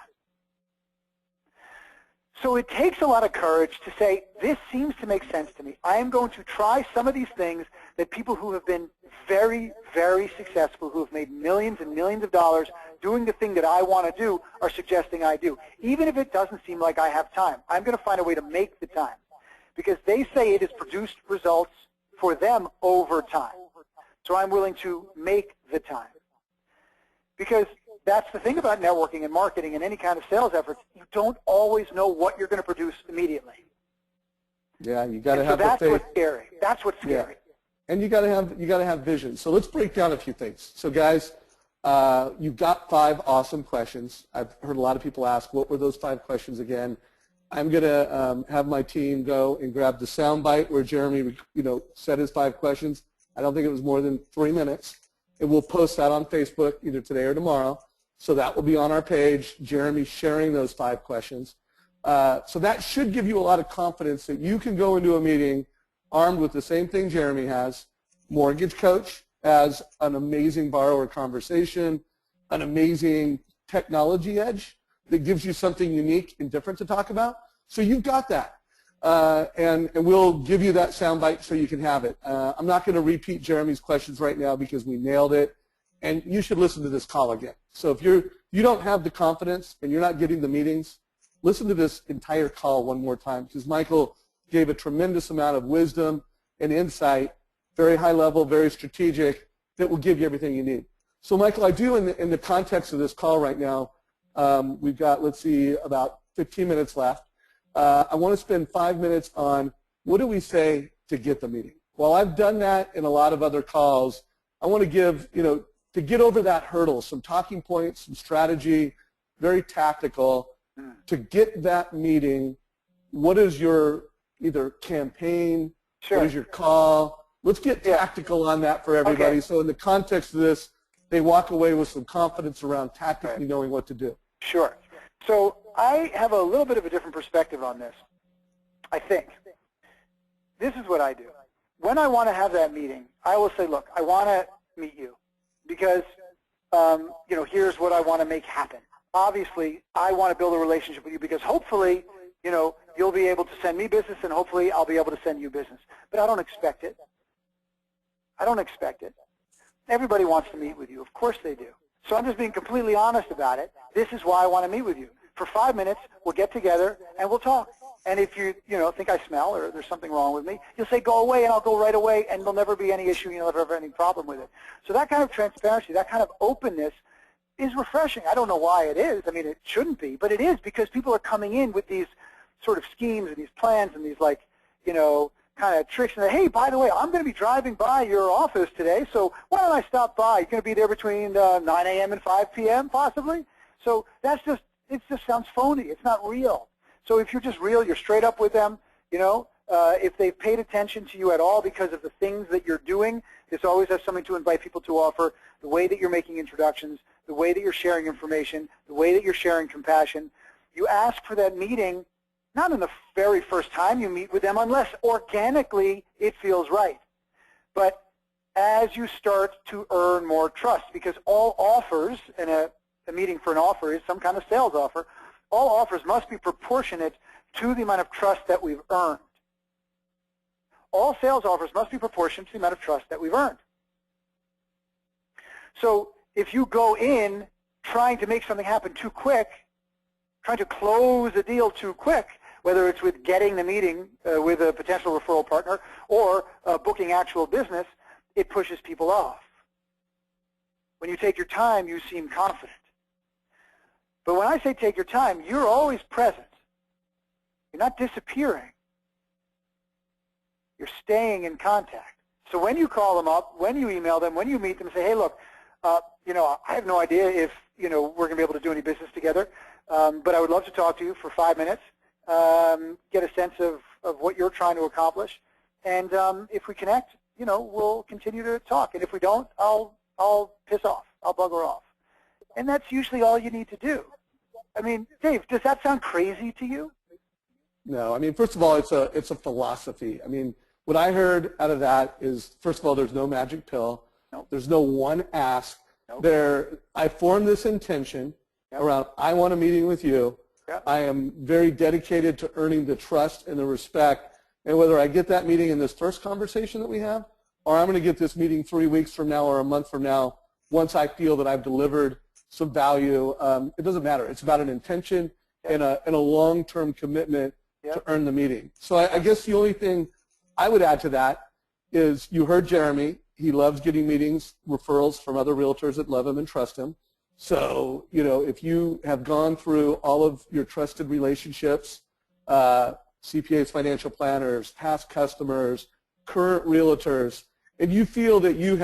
So it takes a lot of courage to say, this seems to make sense to me. I am going to try some of these things that people who have been very, very successful, who have made millions and millions of dollars doing the thing that I want to do, are suggesting I do. Even if it doesn't seem like I have time, I'm going to find a way to make the time. Because they say it has produced results for them over time. So I'm willing to make the time. Because that's the thing about networking and marketing and any kind of sales efforts. You don't always know what you're going to produce immediately. Yeah, you got to have the faith. That's what's scary. That's what's scary. Yeah. And you got to have vision. So let's break down a few things. So guys, you've got 5 awesome questions. I've heard a lot of people ask, what were those 5 questions again? I'm going to have my team go and grab the soundbite where Jeremy, said his 5 questions. I don't think it was more than 3 minutes. And we'll post that on Facebook either today or tomorrow. So that will be on our page, Jeremy sharing those 5 questions. So that should give you a lot of confidence that you can go into a meeting armed with the same thing Jeremy has. Mortgage Coach has an amazing borrower conversation, an amazing technology edge that gives you something unique and different to talk about. So you've got that. And we'll give you that soundbite so you can have it. I'm not going to repeat Jeremy's questions right now because we nailed it. And you should listen to this call again. So if you don't have the confidence and you're not getting the meetings, listen to this entire call one more time, because Michael gave a tremendous amount of wisdom and insight, very high level, very strategic, that will give you everything you need. So Michael, I do, in the context of this call right now, we've got, let's see, about 15 minutes left. I want to spend 5 minutes on what do we say to get the meeting. While I've done that in a lot of other calls, I want to give, to get over that hurdle, some talking points, some strategy, very tactical, to get that meeting. What is your either campaign? Sure. What is your call? Let's get tactical on that for everybody. Okay. So in the context of this, they walk away with some confidence around tactically knowing what to do. Sure. So I have a little bit of a different perspective on this, I think. This is what I do. When I want to have that meeting, I will say, look, I want to meet you because, here's what I want to make happen. Obviously, I want to build a relationship with you because hopefully, you'll be able to send me business and hopefully I'll be able to send you business. But I don't expect it. I don't expect it. Everybody wants to meet with you. Of course they do. So I'm just being completely honest about it. This is why I want to meet with you. For 5 minutes, we'll get together and we'll talk. And if you, think I smell or there's something wrong with me, you'll say, go away, and I'll go right away, and there'll never be any issue, you'll never have any problem with it. So that kind of transparency, that kind of openness is refreshing. I don't know why it is. I mean, it shouldn't be, but it is because people are coming in with these sort of schemes and these plans and these, kind of tricks. And hey, by the way, I'm going to be driving by your office today, so why don't I stop by? You're going to be there between 9 a.m. and 5 p.m. possibly? So it just sounds phony. It's not real. So if you're just real, you're straight up with them, if they've paid attention to you at all because of the things that you're doing, this always has something to invite people to offer, the way that you're making introductions, the way that you're sharing information, the way that you're sharing compassion. You ask for that meeting, not in the very first time you meet with them, unless organically it feels right. But as you start to earn more trust, because all offers, and a meeting for an offer is some kind of sales offer, all offers must be proportionate to the amount of trust that we've earned. All sales offers must be proportionate to the amount of trust that we've earned. So if you go in trying to make something happen too quick, trying to close a deal too quick, whether it's with getting the meeting with a potential referral partner or booking actual business, it pushes people off. When you take your time, you seem confident. But when I say take your time, you're always present. You're not disappearing. You're staying in contact. So when you call them up, when you email them, when you meet them and say, hey, look, I have no idea if, we're going to be able to do any business together, but I would love to talk to you for 5 minutes, get a sense of what you're trying to accomplish, and if we connect, we'll continue to talk. And if we don't, I'll piss off. I'll bugger off. And that's usually all you need to do. I mean, Dave, does that sound crazy to you? No. I mean, first of all, it's a philosophy. I mean, what I heard out of that is, first of all, there's no magic pill. Nope. There's no one ask. Nope. I formed this intention around, I want a meeting with you. Yep. I am very dedicated to earning the trust and the respect. And whether I get that meeting in this first conversation that we have, or I'm going to get this meeting 3 weeks from now or a month from now, once I feel that I've delivered some value, it doesn't matter. It's about an intention and a long-term commitment to earn the meeting. So I guess the only thing I would add to that is you heard Jeremy. He loves getting meetings, referrals from other realtors that love him and trust him. So, if you have gone through all of your trusted relationships, CPAs, financial planners, past customers, current realtors, and you feel that you've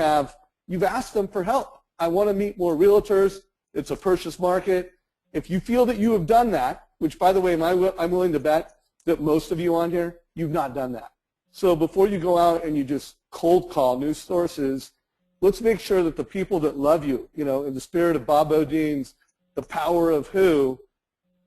asked them for help. I want to meet more realtors. It's a purchase market. If you feel that you have done that, which, by the way, I'm willing to bet that most of you on here, you've not done that. So before you go out and you just cold call new sources, let's make sure that the people that love you, in the spirit of Bob Odine's The Power of Who,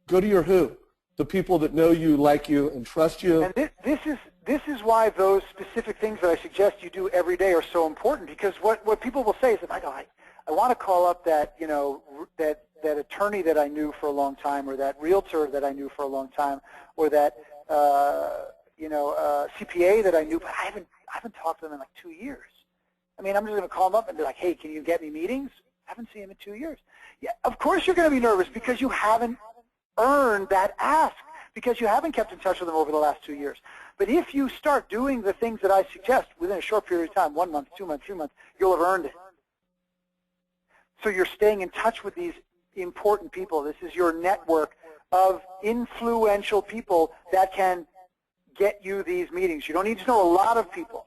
go to your who, the people that know you, like you, and trust you. And this is why those specific things that I suggest you do every day are so important, because what people will say is, Michael, I want to call up that, that attorney that I knew for a long time, or that realtor that I knew for a long time, or that CPA that I knew, but I haven't talked to them in like 2 years. I mean, I'm just going to call them up and be like, hey, can you get me meetings? I haven't seen them in 2 years. Yeah, of course you're going to be nervous because you haven't earn that ask because you haven't kept in touch with them over the last 2 years. But if you start doing the things that I suggest within a short period of time, 1 month, 2 months, 3 months, you'll have earned it. So you're staying in touch with these important people. This is your network of influential people that can get you these meetings. You don't need to know a lot of people.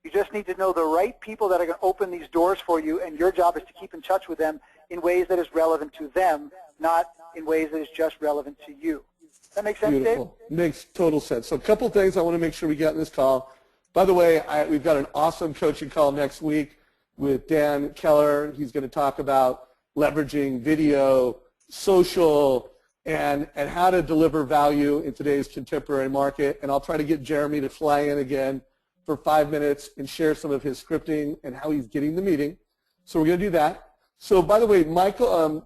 You just need to know the right people that are going to open these doors for you, and your job is to keep in touch with them in ways that is relevant to them, not in ways that is just relevant to you. Does that make sense, Beautiful. Dave? Makes total sense. So a couple things I want to make sure we get in this call. By the way, we've got an awesome coaching call next week with Dan Keller. He's going to talk about leveraging video, social, and how to deliver value in today's contemporary market. And I'll try to get Jeremy to fly in again for 5 minutes and share some of his scripting and how he's getting the meeting. So we're going to do that. So by the way, Michael,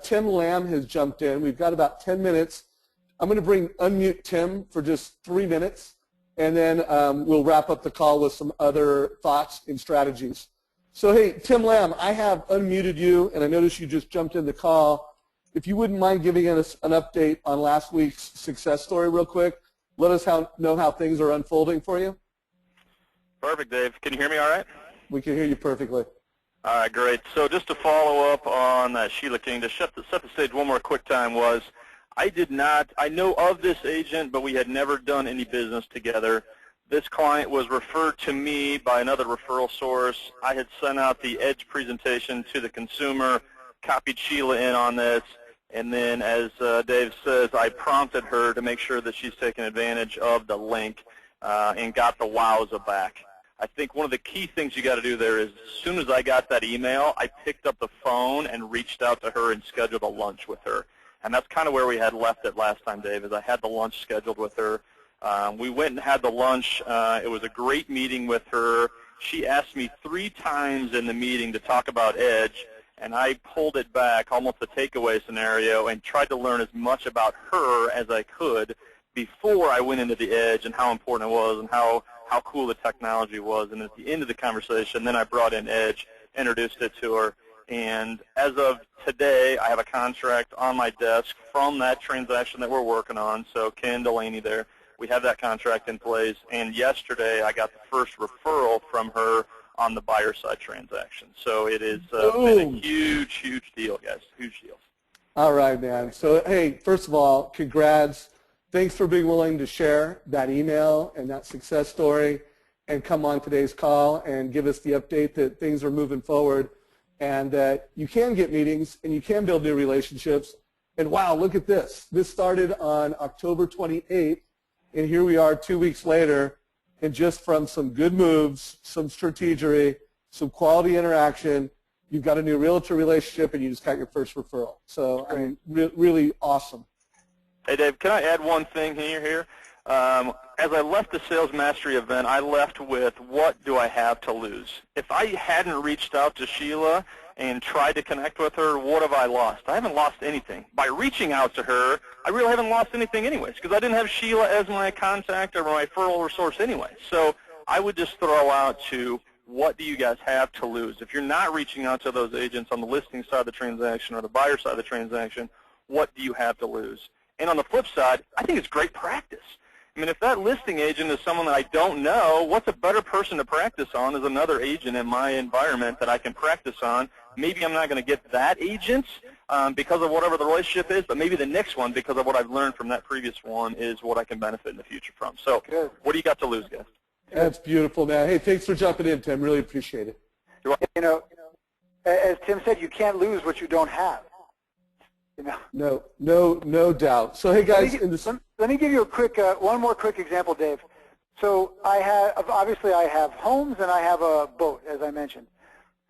Tim Lamb has jumped in. We've got about 10 minutes. I'm going to unmute Tim for just 3 minutes, and then we'll wrap up the call with some other thoughts and strategies. So hey, Tim Lamb, I have unmuted you, and I noticed you just jumped in the call. If you wouldn't mind giving us an update on last week's success story real quick, let us know how things are unfolding for you. Perfect, Dave. Can you hear me all right? We can hear you perfectly. All right, great. So just to follow up on Sheila King, to set the stage one more quick time was, I know of this agent, but we had never done any business together. This client was referred to me by another referral source. I had sent out the EDGE presentation to the consumer, copied Sheila in on this, and then as Dave says, I prompted her to make sure that she's taken advantage of the link and got the wowza back. I think one of the key things you got to do there is as soon as I got that email, I picked up the phone and reached out to her and scheduled a lunch with her. And that's kind of where we had left it last time, Dave, is I had the lunch scheduled with her. We went and had the lunch. It was a great meeting with her. She asked me 3 times in the meeting to talk about EDGE, and I pulled it back, almost a takeaway scenario, and tried to learn as much about her as I could before I went into the EDGE and how important it was and how cool the technology was. And at the end of the conversation, then I brought in EDGE, introduced it to her, and as of today, I have a contract on my desk from that transaction that we're working on. So Ken Delaney there, we have that contract in place, and yesterday I got the first referral from her on the buyer side transaction. So it has been a huge, huge deal, guys, huge deal. All right, man. So hey, first of all, congrats. Thanks for being willing to share that email and that success story and come on today's call and give us the update that things are moving forward and that you can get meetings and you can build new relationships. And wow, look at this. This started on October 28th, and here we are 2 weeks later, and just from some good moves, some strategery, some quality interaction, you've got a new realtor relationship and you just got your first referral. So, I mean, really awesome. Hey, Dave, can I add one thing here? As I left the Sales Mastery event, I left with, what do I have to lose? If I hadn't reached out to Sheila and tried to connect with her, what have I lost? I haven't lost anything. By reaching out to her, I really haven't lost anything anyways, because I didn't have Sheila as my contact or my referral resource anyway. So I would just throw out to, what do you guys have to lose? If you're not reaching out to those agents on the listing side of the transaction or the buyer side of the transaction, what do you have to lose? And on the flip side, I think it's great practice. I mean, if that listing agent is someone that I don't know, what's a better person to practice on is another agent in my environment that I can practice on. Maybe I'm not going to get that agent because of whatever the relationship is, but maybe the next one, because of what I've learned from that previous one, is what I can benefit in the future from. So what do you got to lose, guys? That's beautiful, man. Hey, thanks for jumping in, Tim. Really appreciate it. You know, as Tim said, you can't lose what you don't have. You know? No doubt. So, hey, guys. Let me give you a quick, one more quick example, Dave. So obviously I have homes and I have a boat, as I mentioned.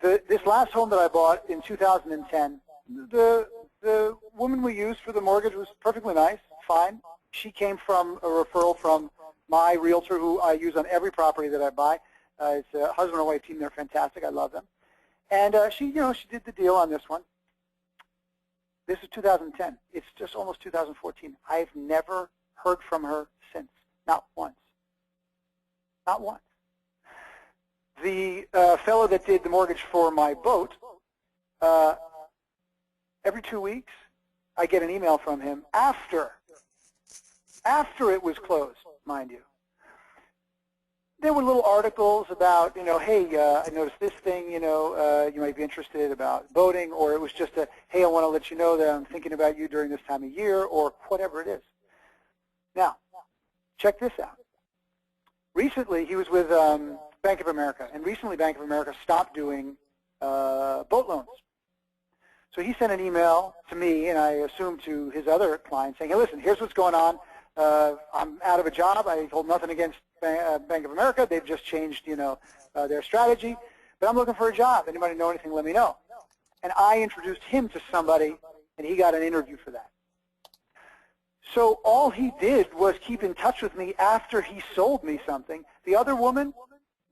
This last home that I bought in 2010, the woman we used for the mortgage was perfectly nice, fine. She came from a referral from my realtor, who I use on every property that I buy. It's a husband and wife team. They're fantastic. I love them. And she did the deal on this one. This is 2010. It's just almost 2014. I've never heard from her since, not once. Not once. The fellow that did the mortgage for my boat, every 2 weeks, I get an email from him after it was closed, mind you. There were little articles about, hey, I noticed this thing, you might be interested about voting, or it was just a, hey, I want to let you know that I'm thinking about you during this time of year, or whatever it is. Now, check this out. Recently, he was with Bank of America, and recently Bank of America stopped doing boat loans. So he sent an email to me, and I assume to his other clients, saying, hey, listen, here's what's going on. I'm out of a job. I hold nothing against Bank of America. They've just changed, their strategy. But I'm looking for a job. Anybody know anything, let me know. And I introduced him to somebody, and he got an interview for that. So all he did was keep in touch with me after he sold me something. The other woman,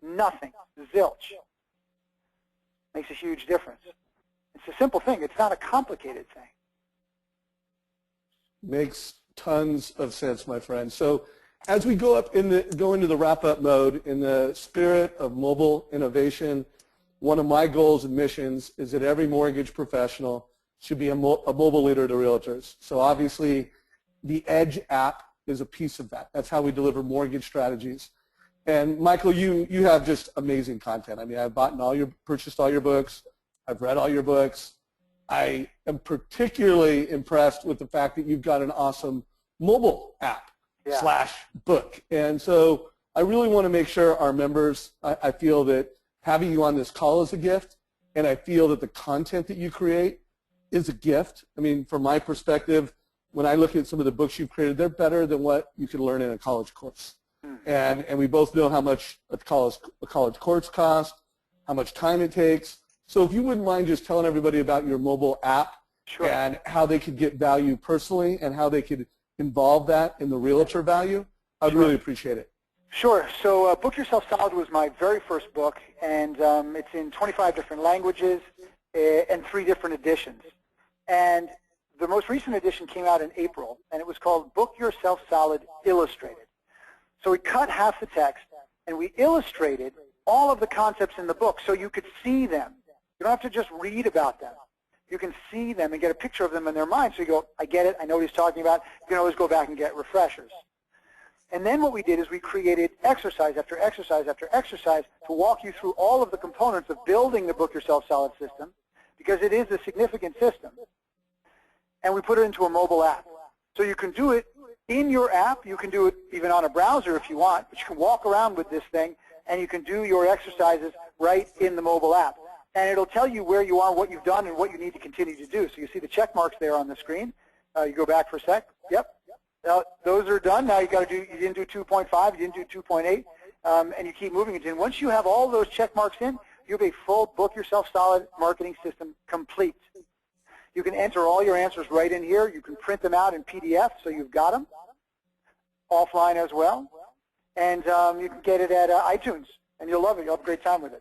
nothing, zilch. Makes a huge difference. It's a simple thing. It's not a complicated thing. Makes tons of sense, my friend. So as we go into the wrap-up mode, in the spirit of mobile innovation, one of my goals and missions is that every mortgage professional should be a mobile leader to realtors. So obviously, the Edge app is a piece of that. That's how we deliver mortgage strategies. And Michael, you have just amazing content. I mean, I've purchased all your books. I've read all your books. I am particularly impressed with the fact that you've got an awesome mobile app / book. And so I really want to make sure our members, I feel that having you on this call is a gift, and I feel that the content that you create is a gift. I mean, from my perspective, when I look at some of the books you've created, they're better than what you can learn in a college course. And we both know how much a college course costs, how much time it takes. So if you wouldn't mind just telling everybody about your mobile app and how they could get value personally and how they could involve that in the realtor value, I'd really appreciate it. Sure. So Book Yourself Solid was my very first book, and it's in 25 different languages and 3 different editions. And the most recent edition came out in April, and it was called Book Yourself Solid Illustrated. So we cut half the text, and we illustrated all of the concepts in the book so you could see them. You don't have to just read about them. You can see them and get a picture of them in their mind. So you go, I get it, I know what he's talking about. You can always go back and get refreshers. And then what we did is we created exercise after exercise after exercise to walk you through all of the components of building the Book Yourself Solid system, because it is a significant system. And we put it into a mobile app. So you can do it in your app. You can do it even on a browser if you want, but you can walk around with this thing, and you can do your exercises right in the mobile app. And it'll tell you where you are, what you've done, and what you need to continue to do. So you see the check marks there on the screen. You go back for a sec. Yep. Those are done. Now you didn't do 2.5, you didn't do 2.8, and you keep moving it in. Once you have all those check marks in, you have a full Book Yourself Solid marketing system complete. You can enter all your answers right in here. You can print them out in PDF, so you've got them offline as well. And you can get it at iTunes, and you'll love it. You'll have a great time with it.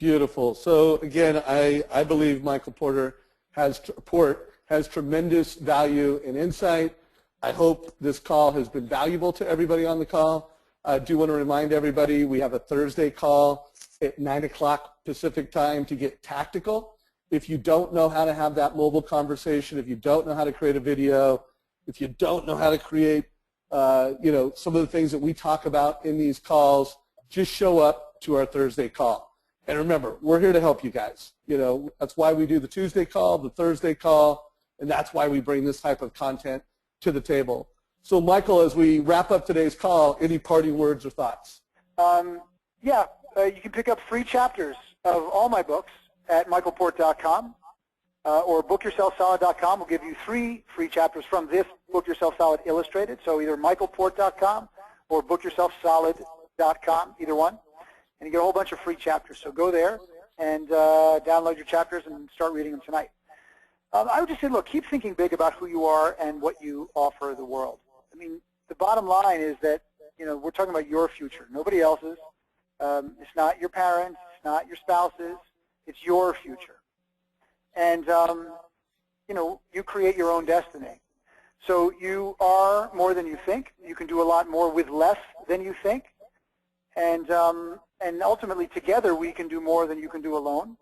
Beautiful. So again, I believe Michael Porter has tremendous value and insight. I hope this call has been valuable to everybody on the call. I do want to remind everybody we have a Thursday call at 9 o'clock Pacific time to get tactical. If you don't know how to have that mobile conversation, if you don't know how to create a video, if you don't know how to create some of the things that we talk about in these calls, just show up to our Thursday call. And remember, we're here to help you guys. That's why we do the Tuesday call, the Thursday call, and that's why we bring this type of content to the table. So, Michael, as we wrap up today's call, any parting words or thoughts? You can pick up free chapters of all my books at michaelport.com or bookyourselfsolid.com. We'll give you 3 free chapters from this Book Yourself Solid Illustrated. So either michaelport.com or bookyourselfsolid.com, either one. And you get a whole bunch of free chapters. So go there and download your chapters and start reading them tonight. I would just say, look, keep thinking big about who you are and what you offer the world. I mean, the bottom line is that, we're talking about your future, nobody else's. It's not your parents, it's not your spouse's, it's your future. And, you create your own destiny. So you are more than you think. You can do a lot more with less than you think. And ultimately, together, we can do more than you can do alone.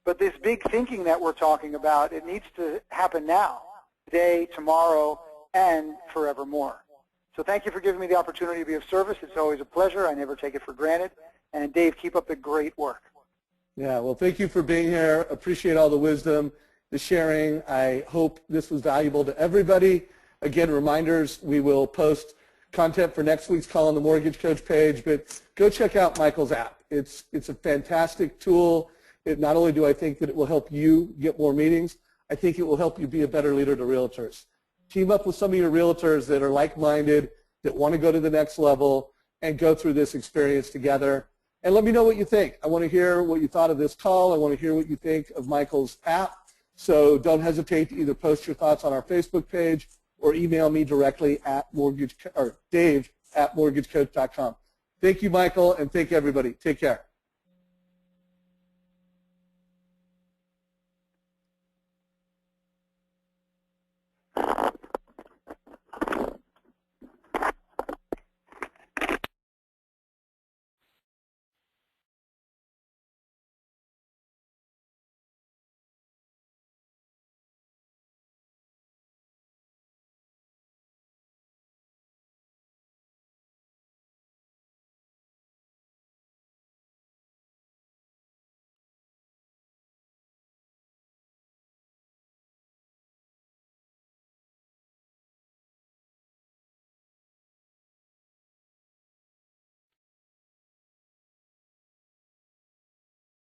But this big thinking that we're talking about, it needs to happen now, today, tomorrow, and forevermore. So thank you for giving me the opportunity to be of service. It's always a pleasure. I never take it for granted. And Dave, keep up the great work. Yeah, well, thank you for being here. Appreciate all the wisdom, the sharing. I hope this was valuable to everybody. Again, reminders, we will post content for next week's call on the Mortgage Coach page, but go check out Michael's app. It's a fantastic tool. Not only do I think that it will help you get more meetings, I think it will help you be a better leader to realtors. Team up with some of your realtors that are like-minded, that want to go to the next level, and go through this experience together. And let me know what you think. I want to hear what you thought of this call. I want to hear what you think of Michael's app. So don't hesitate to either post your thoughts on our Facebook page or email me directly at Dave@mortgagecoach.com. Thank you, Michael, and thank everybody. Take care.